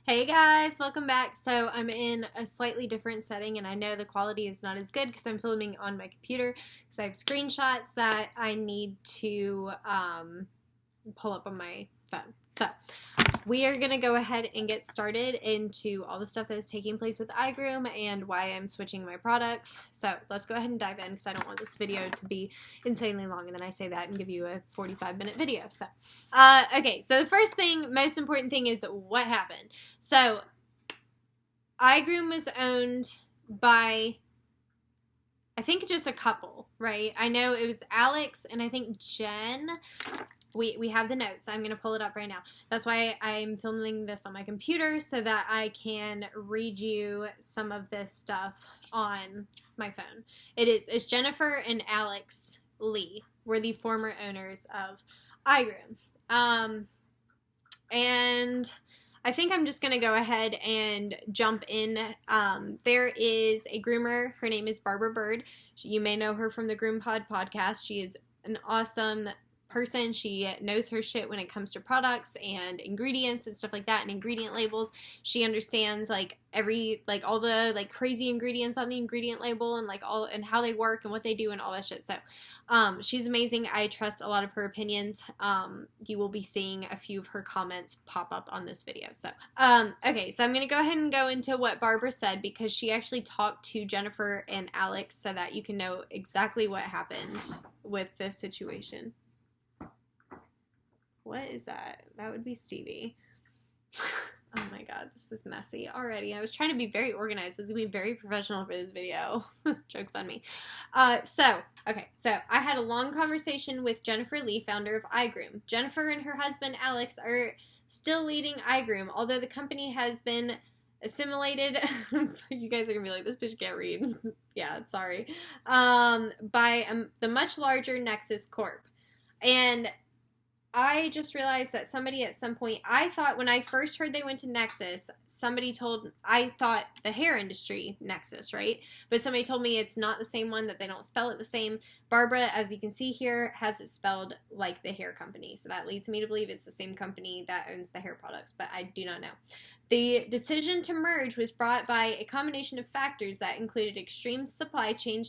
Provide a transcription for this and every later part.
Hey guys, welcome back. So I'm in a slightly different setting and I know the quality is not as good because I'm filming on my computer because I have screenshots that I need to pull up on my phone. So we are going to go ahead and get started into all the stuff that is taking place with iGroom and why I'm switching my products. So let's go ahead and dive in because I don't want this video to be insanely long and then I say that and give you a 45-minute video. So, okay, so the first thing, most important thing is what happened. So iGroom was owned by, I think, just a couple, right? I know it was Alex and I think Jen. We have the notes. I'm going to pull it up right now. That's why I'm filming this on my computer so that I can read you some of this stuff on my phone. It's Jennifer and Alex Lee were the former owners of iGroom. And I think I'm just going to go ahead and jump in. There is a groomer. Her name is Barbara Bird. You may know her from the Groom Pod podcast. She is an awesome person. She knows her shit when it comes to products and ingredients and stuff like that and ingredient labels. She understands all the crazy ingredients on the ingredient label and all and how they work and what they do and all that shit. So she's amazing. I trust a lot of her opinions. You will be seeing a few of her comments pop up on this video. So okay, so I'm gonna go ahead and go into what Barbara said because she actually talked to Jennifer and Alex so that you can know exactly what happened with this situation. What is that? That would be Stevie. Oh my god, this is messy already. I was trying to be very organized. This is going to be very professional for this video. Joke's on me. So I had a long conversation with Jennifer Lee, founder of iGroom. Jennifer and her husband Alex are still leading iGroom, although the company has been assimilated. You guys are going to be like, this bitch can't read. Yeah, sorry. By the much larger Nexus Corp. And I just realized that somebody at some point, I thought when I first heard they went to Nexus, I thought the hair industry Nexus, right? But somebody told me it's not the same one, that they don't spell it the same. Barbara, as you can see here, has it spelled like the hair company. So that leads me to believe it's the same company that owns the hair products, but I do not know. The decision to merge was brought by a combination of factors that included extreme supply chain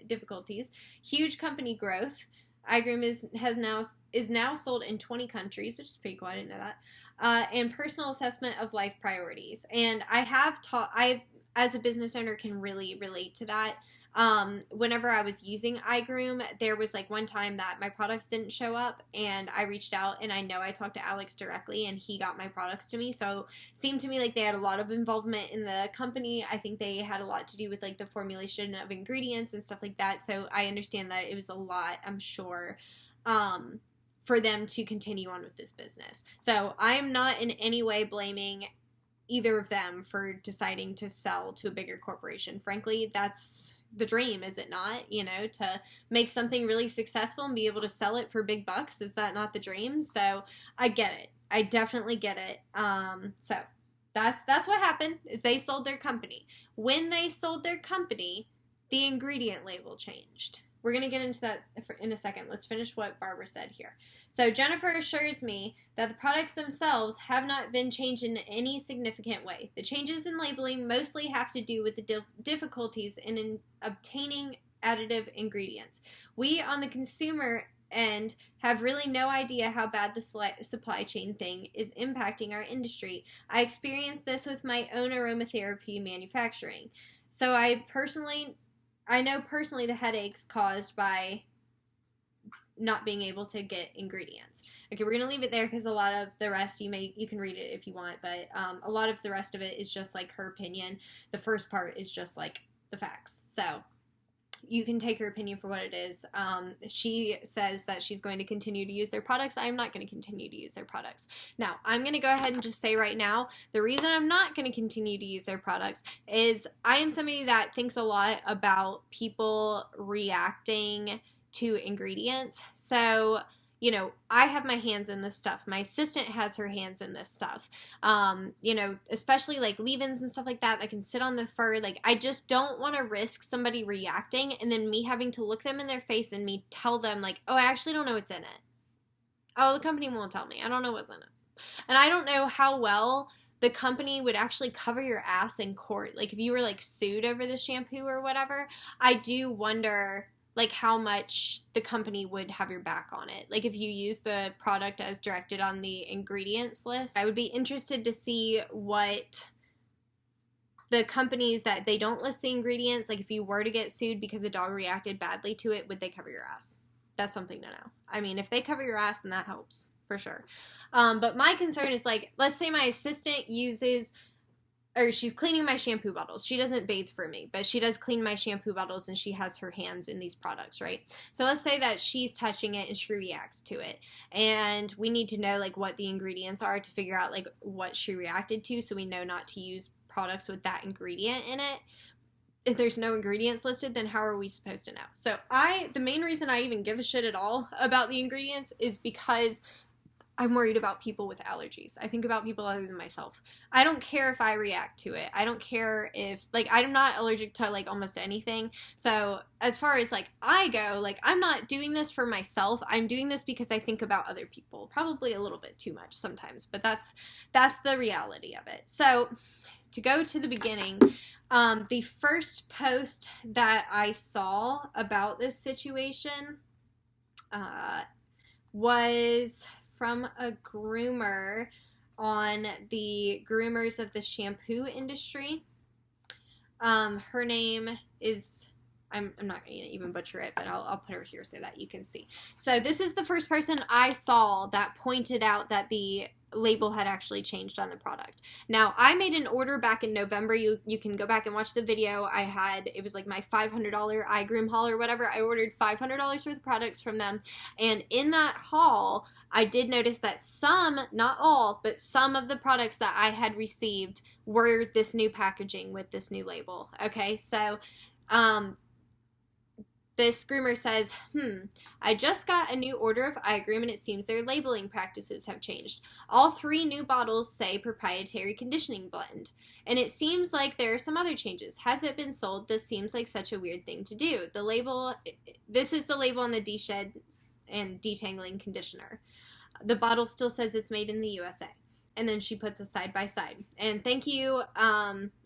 difficulties, huge company growth. iGroom is now sold in 20 countries, which is pretty cool. I didn't know that. And personal assessment of life priorities. And I, as a business owner, can really relate to that. Whenever I was using iGroom, there was one time that my products didn't show up and I reached out and I know I talked to Alex directly and he got my products to me. So it seemed to me like they had a lot of involvement in the company. I think they had a lot to do with the formulation of ingredients and stuff like that. So I understand that it was a lot, I'm sure, for them to continue on with this business. So I'm not in any way blaming either of them for deciding to sell to a bigger corporation. Frankly, that's the dream, is it not? To make something really successful and be able to sell it for big bucks. Is that not the dream? So I get it. I definitely get it. So that's what happened, is they sold their company. When they sold their company, the ingredient label changed. We're going to get into that in a second. Let's finish what Barbara said here. So Jennifer assures me that the products themselves have not been changed in any significant way. The changes in labeling mostly have to do with the difficulties in obtaining additive ingredients. We, on the consumer end, have really no idea how bad the supply chain thing is impacting our industry. I experienced this with my own aromatherapy manufacturing. So I know personally the headaches caused by not being able to get ingredients. Okay, we're going to leave it there because a lot of the rest, you can read it if you want, but a lot of the rest of it is just her opinion. The first part is just the facts. So you can take her opinion for what it is. She says that she's going to continue to use their products. I'm not going to continue to use their products. Now, I'm going to go ahead and just say right now, the reason I'm not going to continue to use their products is I am somebody that thinks a lot about people reacting to ingredients. So, I have my hands in this stuff. My assistant has her hands in this stuff. Especially leave-ins and stuff like that can sit on the fur. I just don't want to risk somebody reacting and then me having to look them in their face and me tell them oh, I actually don't know what's in it. Oh, the company won't tell me. I don't know what's in it. And I don't know how well the company would actually cover your ass in court. Like, if you were, like, sued over the shampoo or whatever, I do wonder, like, how much the company would have your back on it. Like, if you use the product as directed on the ingredients list, I would be interested to see what the companies that they don't list the ingredients, like, if you were to get sued because a dog reacted badly to it, would they cover your ass? That's something to know. I mean, if they cover your ass, then that helps, for sure. But my concern is, like, let's say my assistant uses, or she's cleaning my shampoo bottles. She doesn't bathe for me, but she does clean my shampoo bottles, and she has her hands in these products, right? So let's say that she's touching it and she reacts to it. And we need to know, like, what the ingredients are to figure out, like, what she reacted to, so we know not to use products with that ingredient in it. If there's no ingredients listed, then how are we supposed to know? So the main reason I even give a shit at all about the ingredients is because I'm worried about people with allergies. I think about people other than myself. I don't care if I react to it. I don't care if, like, I'm not allergic to, like, almost anything. So as far as, like, I go, like, I'm not doing this for myself. I'm doing this because I think about other people. Probably a little bit too much sometimes, but that's the reality of it. So to go to the beginning, the first post that I saw about this situation was from a groomer on the groomers of the shampoo industry. Her name is, I'm not going to even butcher it, but I'll put her here so that you can see. So this is the first person I saw that pointed out that the label had actually changed on the product. Now, I made an order back in November. You can go back and watch the video. It was like my $500 iGroom haul or whatever. I ordered $500 worth of products from them. And in that haul, I did notice that some, not all, but some of the products that I had received were this new packaging with this new label. Okay, so this groomer says, I just got a new order of iGroom and it seems their labeling practices have changed. All 3 new bottles say proprietary conditioning blend. And it seems like there are some other changes. Has it been sold? This seems like such a weird thing to do. The label, this is the label on the de-shed and detangling conditioner. The bottle still says it's made in the USA. And then she puts a side by side. And thank you,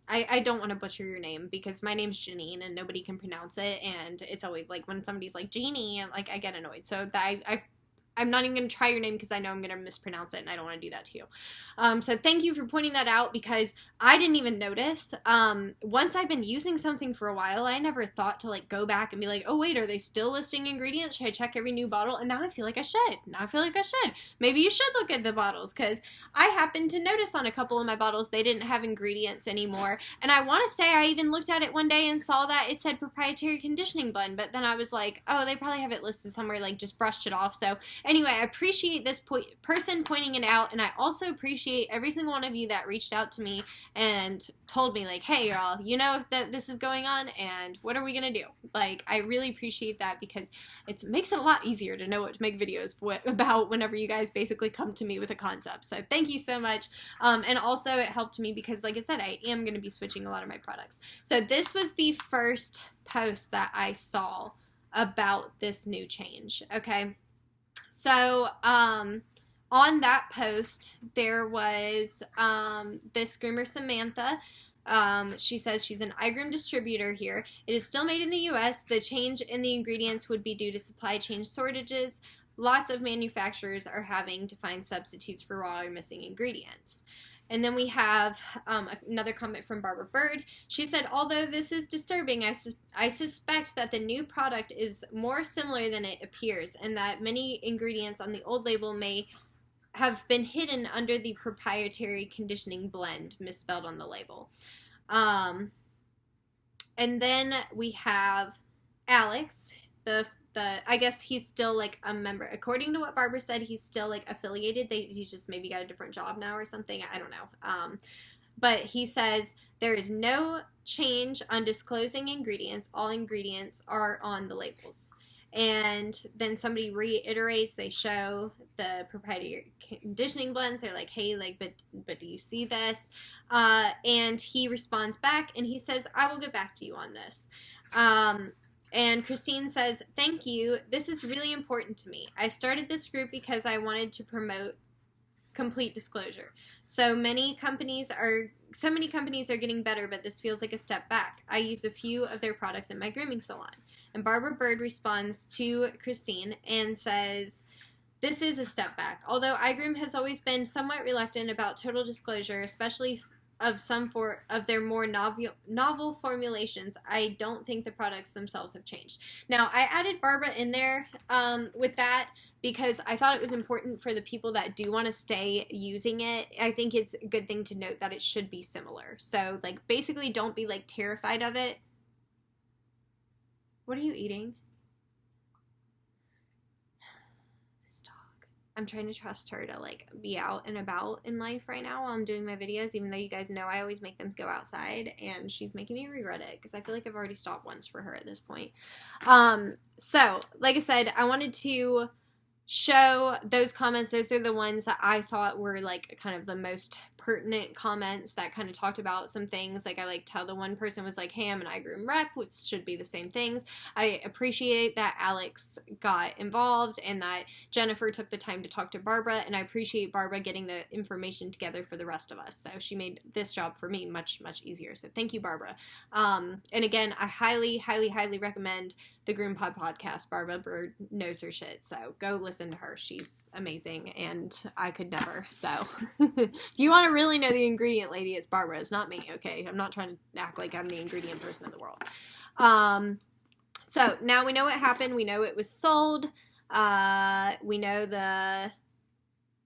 I don't want to butcher your name because my name's Janine and nobody can pronounce it, and it's always like when somebody's like Jeannie, like I get annoyed. So I'm not even going to try your name because I know I'm going to mispronounce it and I don't want to do that to you. So thank you for pointing that out because I didn't even notice. Once I've been using something for a while, I never thought to like go back and be like, oh wait, are they still listing ingredients? Should I check every new bottle? And now I feel like I should. Maybe you should look at the bottles because I happened to notice on a couple of my bottles they didn't have ingredients anymore. And I want to say I even looked at it one day and saw that it said proprietary conditioning blend, but then I was like, oh, they probably have it listed somewhere, like just brushed it off. So anyway, I appreciate this person pointing it out, and I also appreciate every single one of you that reached out to me and told me, like, hey, y'all, you know that this is going on, and what are we going to do? Like, I really appreciate that because it makes it a lot easier to know what to make videos about whenever you guys basically come to me with a concept. So thank you so much. And also it helped me because, like I said, I am going to be switching a lot of my products. So this was the first post that I saw about this new change, okay? So, on that post, there was, this groomer, Samantha. She says she's an iGroom distributor here. It is still made in the U.S. The change in the ingredients would be due to supply chain shortages. Lots of manufacturers are having to find substitutes for raw or missing ingredients. And then we have another comment from Barbara Bird. She said, although this is disturbing, I suspect that the new product is more similar than it appears and that many ingredients on the old label may have been hidden under the proprietary conditioning blend misspelled on the label. And then we have Alex, I guess he's still like a member. According to what Barbara said, he's still like affiliated. He's just maybe got a different job now or something. I don't know. But he says there is no change on disclosing ingredients. All ingredients are on the labels. And then somebody reiterates, they show the proprietary conditioning blends. They're like, hey, like, but do you see this? And he responds back and he says, I will get back to you on this. And Christine says, thank you. This is really important to me. I started this group because I wanted to promote complete disclosure. So many companies are getting better, but this feels like a step back. I use a few of their products in my grooming salon. And Barbara Bird responds to Christine and says, this is a step back. Although iGroom has always been somewhat reluctant about total disclosure, especially of of their more novel formulations, I don't think the products themselves have changed. Now, I added Barbara in there with that because I thought it was important for the people that do want to stay using it. I think it's a good thing to note that it should be similar. So, like, basically don't be, like, terrified of it. What are you eating? This dog. I'm trying to trust her to, like, be out and about in life right now while I'm doing my videos, even though you guys know I always make them go outside, and she's making me regret it because I feel like I've already stopped once for her at this point. So, like I said, I wanted to show those comments. Those are the ones that I thought were, like, kind of the most pertinent comments that kind of talked about some things. Like, I liked how the one person was like, hey, I'm an iGroom rep, which should be the same things. I appreciate that Alex got involved and that Jennifer took the time to talk to Barbara, and I appreciate Barbara getting the information together for the rest of us. So she made this job for me much, much easier. So thank you, Barbara. And again, I highly, highly, highly recommend the Groom Pod podcast. Barbara Bird knows her shit, so go listen to her. She's amazing, and I could never. So if you want to really know the ingredient lady, it's Barbara. It's not me, okay? I'm not trying to act like I'm the ingredient person in the world. So now we know what happened. We know it was sold. We know that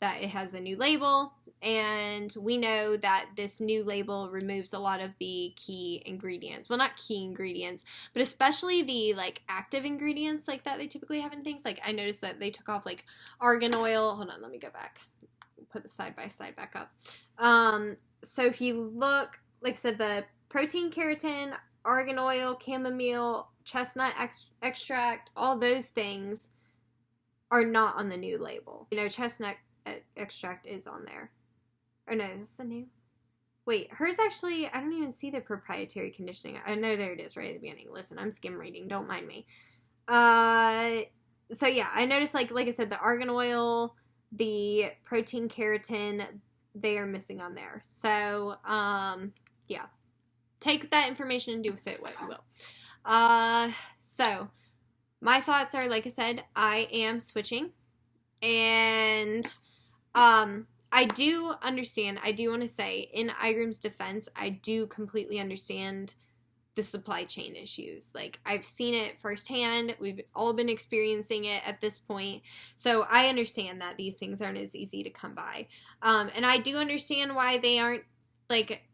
it has a new label, and we know that this new label removes a lot of the key ingredients. Well, not key ingredients, but especially the, like, active ingredients like that they typically have in things. Like, I noticed that they took off, like, argan oil. Hold on, let me go back. Put the side by side back up. So if you look, like I said, the protein keratin, argan oil, chamomile, chestnut extract, all those things are not on the new label. You know, chestnut extract is on there. Or no, is this the new? Wait, hers actually, I don't even see the proprietary conditioning. I know there it is right at the beginning. Listen, I'm skim reading. Don't mind me. So yeah, I noticed, like I said, the argan oil, the protein keratin, they are missing on there. So, yeah. Take that information and do with it what you will. So, my thoughts are, like I said, I am switching. And, I do understand, I do want to say, in iGroom's defense, I do completely understand the supply chain issues. Like, I've seen it firsthand. We've all been experiencing it at this point. So I understand that these things aren't as easy to come by. And I do understand why they aren't, like,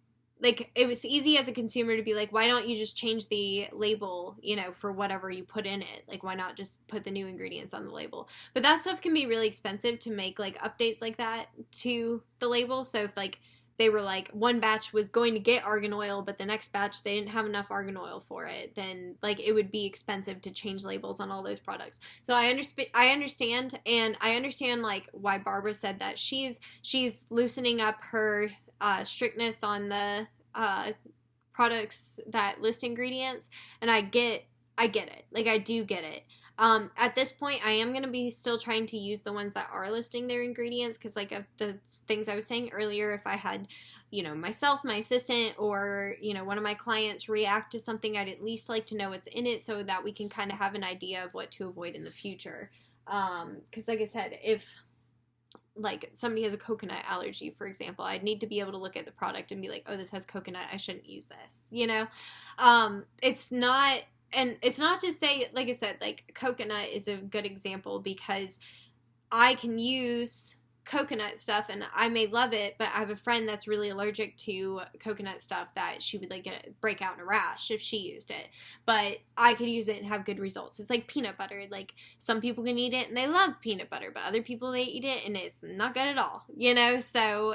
it was easy as a consumer to be like, why don't you just change the label, you know, for whatever you put in it? Like, why not just put the new ingredients on the label? But that stuff can be really expensive to make, like, updates like that to the label. So if, like, they were like, one batch was going to get argan oil, but the next batch they didn't have enough argan oil for it, then, like, it would be expensive to change labels on all those products. So I understand, and I understand, like, why Barbara said that she's loosening up her strictness on the products that list ingredients, and I get it. Like, I do get it. At this point, I am going to be still trying to use the ones that are listing their ingredients, because, like, of the things I was saying earlier, if I had, you know, myself, my assistant, or, you know, one of my clients react to something, I'd at least like to know what's in it so that we can kind of have an idea of what to avoid in the future. Because, like I said, if, like, somebody has a coconut allergy, for example, I'd need to be able to look at the product and be like, oh, this has coconut, I shouldn't use this, you know? It's not to say, like I said, like, coconut is a good example because I can use coconut stuff and I may love it, but I have a friend that's really allergic to coconut stuff that she would, like, break out in a rash if she used it. But I could use it and have good results. It's like peanut butter. Like, some people can eat it and they love peanut butter, but other people, they eat it and it's not good at all, you know? So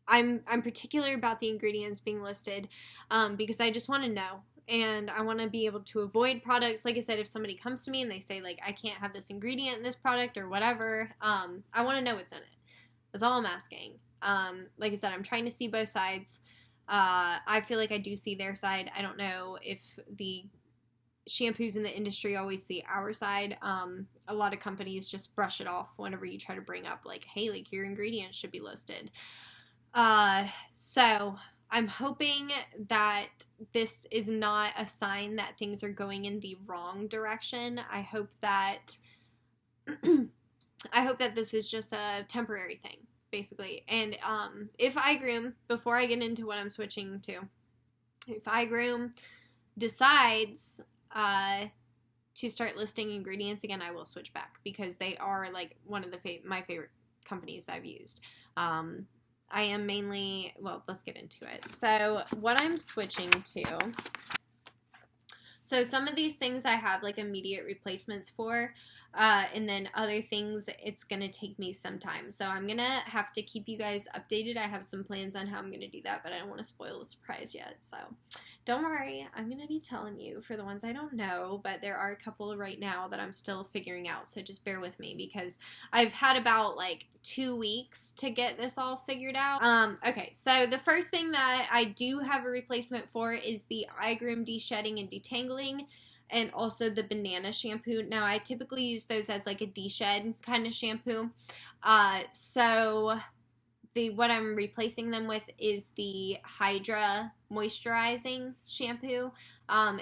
I'm particular about the ingredients being listed because I just want to know. And I want to be able to avoid products. Like I said, if somebody comes to me and they say, like, I can't have this ingredient in this product or whatever, I want to know what's in it. That's all I'm asking. Like I said, I'm trying to see both sides. I feel like I do see their side. I don't know if the shampoos in the industry always see our side. A lot of companies just brush it off whenever you try to bring up, like, hey, like, your ingredients should be listed. So I'm hoping that this is not a sign that things are going in the wrong direction. I hope that this is just a temporary thing, basically. And if iGroom, before I get into what I'm switching to, if iGroom decides to start listing ingredients again, I will switch back, because they are like one of my favorite companies I've used. I am mainly, well, let's get into it. So what I'm switching to, so some of these things I have like immediate replacements for, and then other things it's going to take me some time. So I'm going to have to keep you guys updated. I have some plans on how I'm going to do that, but I don't want to spoil the surprise yet. So don't worry, I'm going to be telling you for the ones I don't know, but there are a couple right now that I'm still figuring out. So just bear with me, because I've had about like 2 weeks to get this all figured out. Okay, so the first thing that I do have a replacement for is the iGroom de-shedding and detangling, and also the banana shampoo. Now, I typically use those as like a de-shed kind of shampoo. So what I'm replacing them with is the Hydra moisturizing shampoo.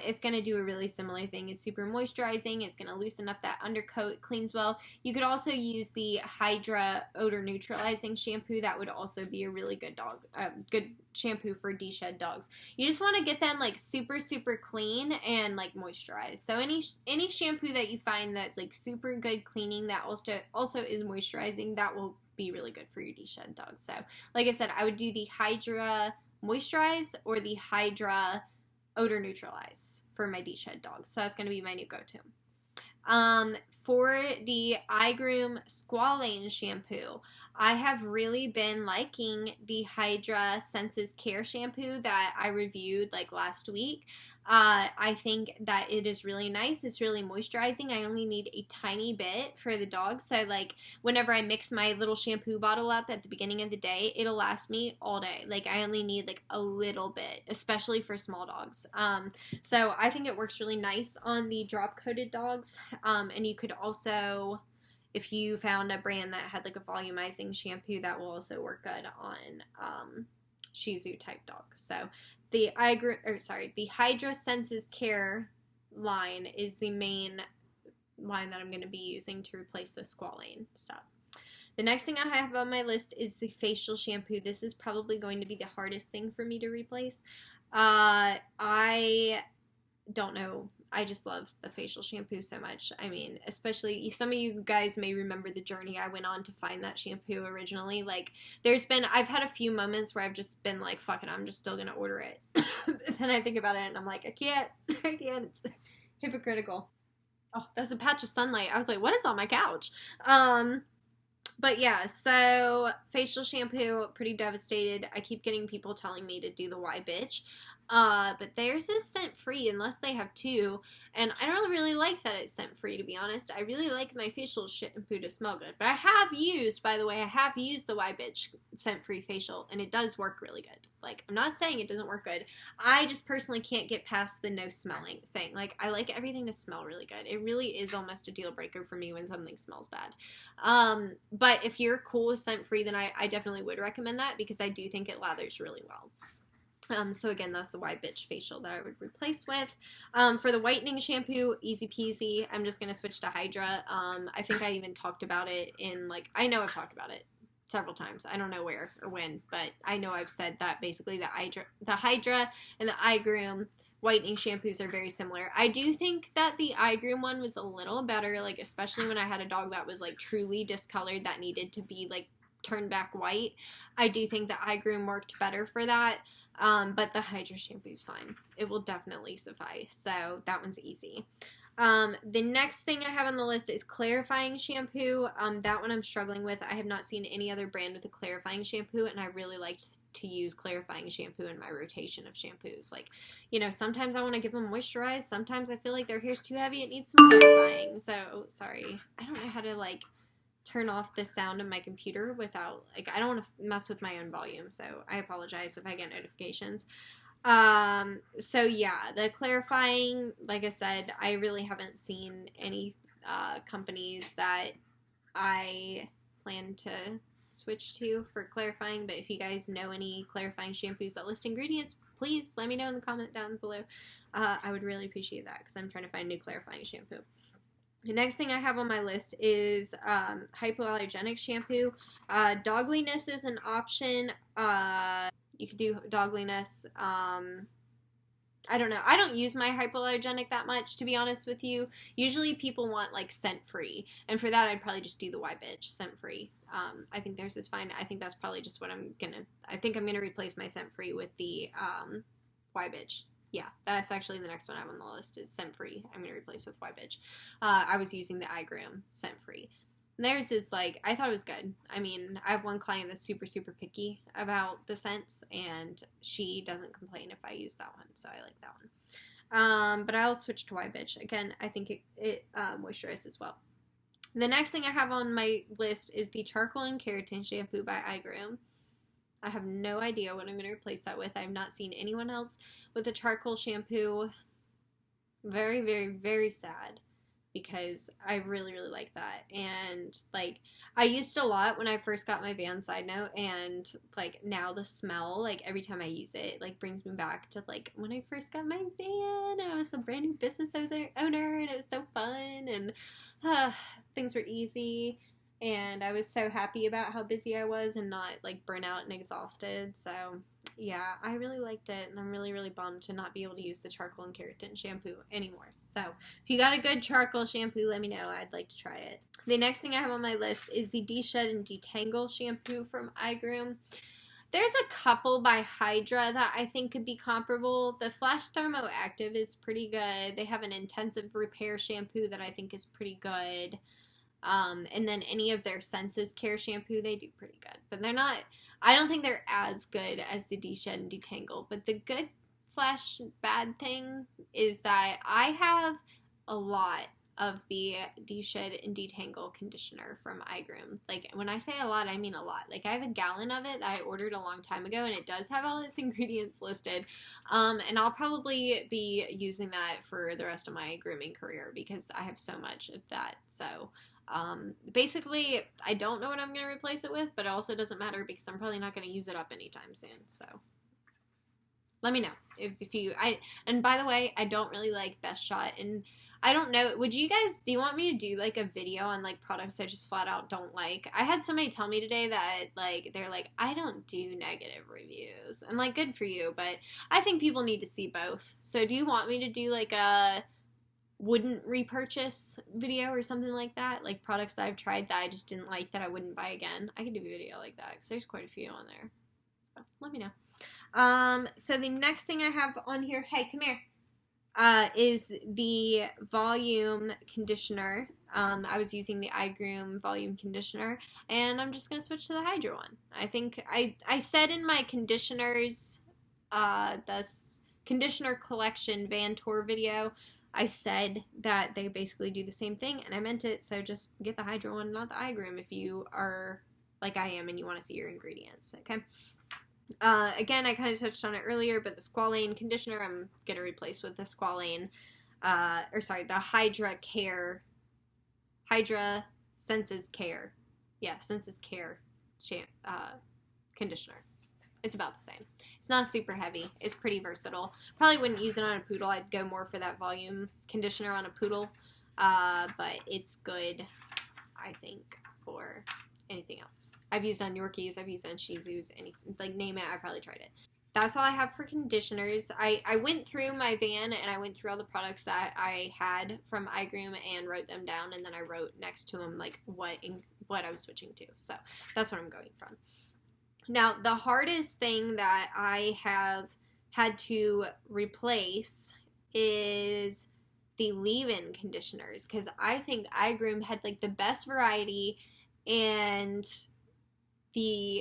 It's going to do a really similar thing. It's super moisturizing. It's going to loosen up that undercoat, cleans well. You could also use the Hydra odor neutralizing shampoo. That would also be a really good good shampoo for de-shed dogs. You just want to get them like super, super clean and like moisturized. So any shampoo that you find that's like super good cleaning that also is moisturizing, that will be really good for your de-shed dogs. So like I said, I would do the Hydra moisturize or the Hydra odor neutralize for my de-shed dogs. So that's going to be my new go-to. For the iGroom squalane shampoo, I have really been liking the Hydra Senses Care shampoo that I reviewed like last week. I think that it is really nice. It's really moisturizing. I only need a tiny bit for the dogs. So like whenever I mix my little shampoo bottle up at the beginning of the day, it'll last me all day. Like I only need like a little bit, especially for small dogs. So I think it works really nice on the drop coated dogs. And you could also, if you found a brand that had like a volumizing shampoo, that will also work good on Shih Tzu type dogs. So the Hydra Senses Care line is the main line that I'm going to be using to replace the squalane stuff. The next thing I have on my list is the facial shampoo. This is probably going to be the hardest thing for me to replace. I don't know. I just love the facial shampoo so much. I mean, especially some of you guys may remember the journey I went on to find that shampoo originally. Like, I've had a few moments where I've just been like, fuck it, I'm just still gonna order it. Then I think about it and I'm like, I can't. It's hypocritical. Oh, that's a patch of sunlight. I was like, what is on my couch? But yeah, so facial shampoo, pretty devastated. I keep getting people telling me to do the Why Bitch. But theirs is scent-free unless they have two, and I don't really like that it's scent-free, to be honest. I really like my facial shampoo to smell good. But I have used the Why Bitch scent-free facial, and it does work really good. Like, I'm not saying it doesn't work good. I just personally can't get past the no smelling thing. Like, I like everything to smell really good. It really is almost a deal breaker for me when something smells bad. But if you're cool with scent-free, then I definitely would recommend that, because I do think it lathers really well. So again, that's the Why Bitch facial that I would replace with. For the whitening shampoo, easy peasy. I'm just going to switch to Hydra. I think I even talked about it I know I've talked about it several times. I don't know where or when, but I know I've said that basically the Hydra and the iGroom whitening shampoos are very similar. I do think that the iGroom one was a little better, like especially when I had a dog that was like truly discolored that needed to be like turned back white. I do think the iGroom worked better for that. But the Hydra shampoo's fine. It will definitely suffice. So that one's easy. The next thing I have on the list is clarifying shampoo. That one I'm struggling with. I have not seen any other brand with a clarifying shampoo, and I really liked to use clarifying shampoo in my rotation of shampoos. Like, sometimes I want to give them moisturized. Sometimes I feel like their hair's too heavy. It needs some clarifying. So, sorry. I don't know how to, turn off the sound of my computer without, I don't want to mess with my own volume, so I apologize if I get notifications. So yeah, the clarifying, like I said, I really haven't seen any companies that I plan to switch to for clarifying. But if you guys know any clarifying shampoos that list ingredients, please let me know in the comment down below. I would really appreciate that because I'm trying to find new clarifying shampoo. The next thing I have on my list is hypoallergenic shampoo. Dogliness is an option. You could do dogliness. I don't know. I don't use my hypoallergenic that much, to be honest with you. Usually people want like scent free, and for that I'd probably just do the Y Bitch scent free. I think theirs is fine. I think that's probably just what I think I'm gonna replace my scent free with the Y Bitch. Yeah, that's actually the next one I have on the list is scent free. I'm gonna replace with Y Bitch. I was using the iGroom scent free. Theirs is like, I thought it was good. I mean, I have one client that's super, super picky about the scents, and she doesn't complain if I use that one, so I like that one. But I'll switch to Y Bitch. Again, I think it moisturizes as well. The next thing I have on my list is the Charcoal and Keratin Shampoo by iGroom. I have no idea what I'm going to replace that with. I have not seen anyone else with a charcoal shampoo. Very, very, very sad. Because I really, really like that. And, like, I used it a lot when I first got my van, side note, and, like, now the smell, like, every time I use it, like, brings me back to, like, when I first got my van, I was a brand new business owner, and it was so fun, and things were easy, and I was so happy about how busy I was and not, like, burnt out and exhausted, so yeah, I really liked it, and I'm really, really bummed to not be able to use the charcoal and keratin shampoo anymore. So, if you got a good charcoal shampoo, let me know. I'd like to try it. The next thing I have on my list is the De-Shed and Detangle shampoo from iGroom. There's a couple by Hydra that I think could be comparable. The Flash Thermo Active is pretty good. They have an intensive repair shampoo that I think is pretty good. And then any of their Senses Care shampoo, they do pretty good. But they're not... I don't think they're as good as the De-Shed and Detangle, but the good / bad thing is that I have a lot of the De-Shed and Detangle conditioner from iGroom. Like, when I say a lot, I mean a lot. Like, I have a gallon of it that I ordered a long time ago, and it does have all its ingredients listed. And I'll probably be using that for the rest of my grooming career because I have so much of that, so... basically, I don't know what I'm going to replace it with, but it also doesn't matter because I'm probably not going to use it up anytime soon, so let me know if you, and by the way, I don't really like Best Shot, and I don't know, do you want me to do, like, a video on, like, products I just flat out don't like? I had somebody tell me today that, like, they're like, I don't do negative reviews, and, like, good for you, but I think people need to see both, so do you want me to do, like, a wouldn't repurchase video or something like that, like products that I've tried that I just didn't like that I wouldn't buy again? I could do a video like that because there's quite a few on there, so let me know. So the next thing I have on here, hey, come here, is the volume conditioner. I was using the iGroom volume conditioner, and I'm just gonna switch to the Hydra one. I think I said in my conditioners, the conditioner collection van tour video, I said that they basically do the same thing, and I meant it, so just get the Hydra one, not the iGroom, if you are like I am and you want to see your ingredients, okay? Again, I kind of touched on it earlier, but the Squalane conditioner, I'm going to replace with the Squalane, the Hydra Senses Care. Yeah, Senses Care conditioner. It's about the same. It's not super heavy. It's pretty versatile. Probably wouldn't use it on a poodle. I'd go more for that volume conditioner on a poodle. But it's good, I think, for anything else. I've used on Yorkies. I've used on Shih Tzus. Anything, like, name it, I probably tried it. That's all I have for conditioners. I went through my van and I went through all the products that I had from iGroom and wrote them down. And then I wrote next to them, like, what I was switching to. So that's what I'm going from. Now, the hardest thing that I have had to replace is the leave-in conditioners, because I think iGroom had, like, the best variety, and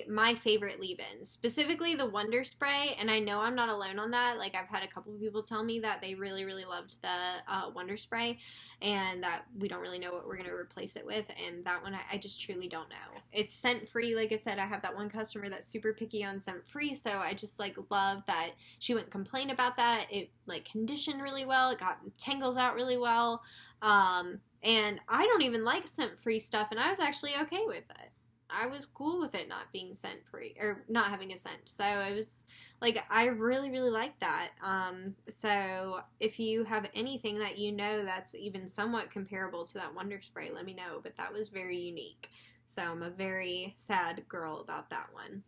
my favorite leave-ins, specifically the Wonder Spray, and I know I'm not alone on that. Like, I've had a couple of people tell me that they really, really loved the Wonder Spray, and that we don't really know what we're going to replace it with, and that one I just truly don't know. It's scent-free. Like I said, I have that one customer that's super picky on scent-free, so I just, like, love that she wouldn't complain about that. It, like, conditioned really well. It got tangles out really well, and I don't even like scent-free stuff, and I was actually okay with it. I was cool with it not being scent free or not having a scent. So it was like, I really, really like that. So if you have anything that you know that's even somewhat comparable to that Wonder Spray, let me know. But that was very unique. So I'm a very sad girl about that one.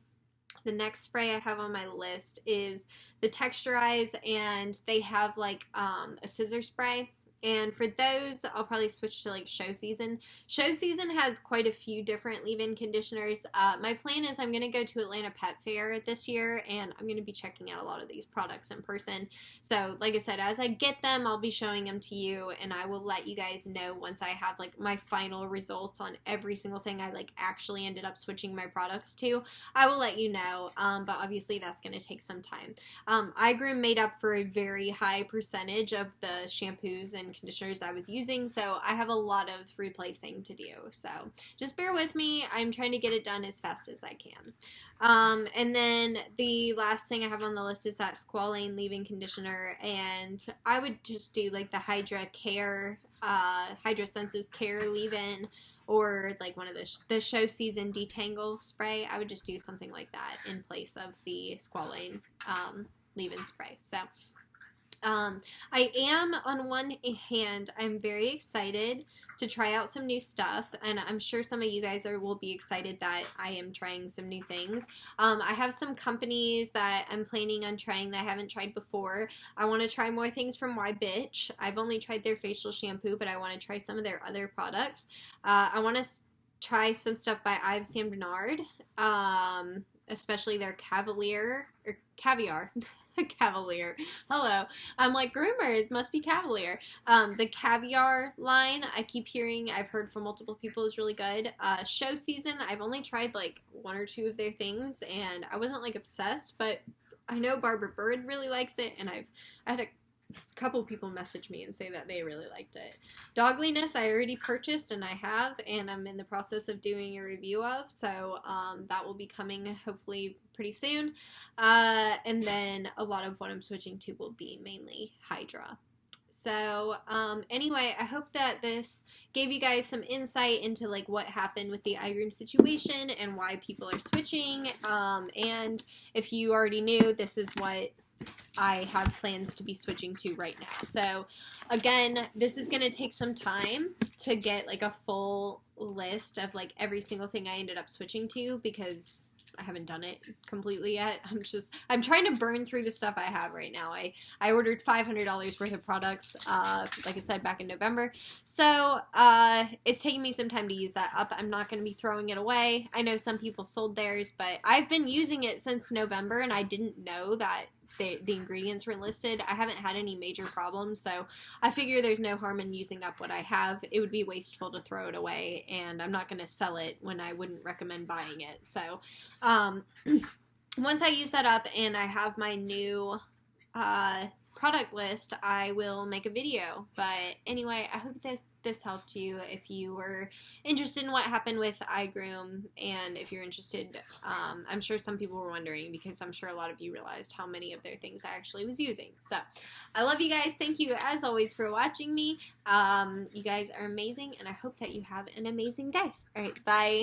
The next spray I have on my list is the Texturize, and they have like a scissor spray. And for those, I'll probably switch to like Show Season. Show Season has quite a few different leave-in conditioners. My plan is I'm going to go to Atlanta Pet Fair this year, and I'm going to be checking out a lot of these products in person. So, like I said, as I get them, I'll be showing them to you, and I will let you guys know once I have like my final results on every single thing I like actually ended up switching my products to. I will let you know, but obviously that's going to take some time. iGroom made up for a very high percentage of the shampoos and conditioners I was using, so I have a lot of replacing to do, so just bear with me. I'm trying to get it done as fast as I can. And then the last thing I have on the list is that Squalane leave-in conditioner, and I would just do like the Hydra Senses Care leave-in, or like one of the Show Season Detangle spray. I would just do something like that in place of the Squalane leave-in spray. So I am, on one hand, I'm very excited to try out some new stuff, and I'm sure some of you guys will be excited that I am trying some new things. I have some companies that I'm planning on trying that I haven't tried before. I want to try more things from Why Bitch. I've only tried their facial shampoo, but I want to try some of their other products. I want to try some stuff by Yves Saint Bernard, especially their Caviar. Cavalier. Hello. I'm like, groomer, it must be Cavalier. The Caviar line, I keep hearing, I've heard from multiple people, is really good. Show Season, I've only tried like one or two of their things, and I wasn't like obsessed, but I know Barbara Bird really likes it, and I had a couple people message me and say that they really liked it. Dogliness I already purchased, and I have, and I'm in the process of doing a review of, so that will be coming hopefully pretty soon. And then a lot of what I'm switching to will be mainly Hydra. So anyway, I hope that this gave you guys some insight into like what happened with the iGroom situation and why people are switching. And if you already knew, this is what I have plans to be switching to right now. So again, this is going to take some time to get like a full list of like every single thing I ended up switching to, because I haven't done it completely yet. I'm trying to burn through the stuff I have right now. I ordered $500 worth of products, like I said, back in November. So it's taking me some time to use that up. I'm not going to be throwing it away. I know some people sold theirs, but I've been using it since November, and I didn't know that the ingredients were listed. I haven't had any major problems, so I figure there's no harm in using up what I have. It would be wasteful to throw it away, and I'm not going to sell it when I wouldn't recommend buying it. So once I use that up and I have my new product list, I will make a video. But anyway, I hope this helped you if you were interested in what happened with iGroom, and if you're interested, I'm sure some people were wondering, because I'm sure a lot of you realized how many of their things I actually was using. So I love you guys. Thank you as always for watching me. You guys are amazing, and I hope that you have an amazing day. All right, bye.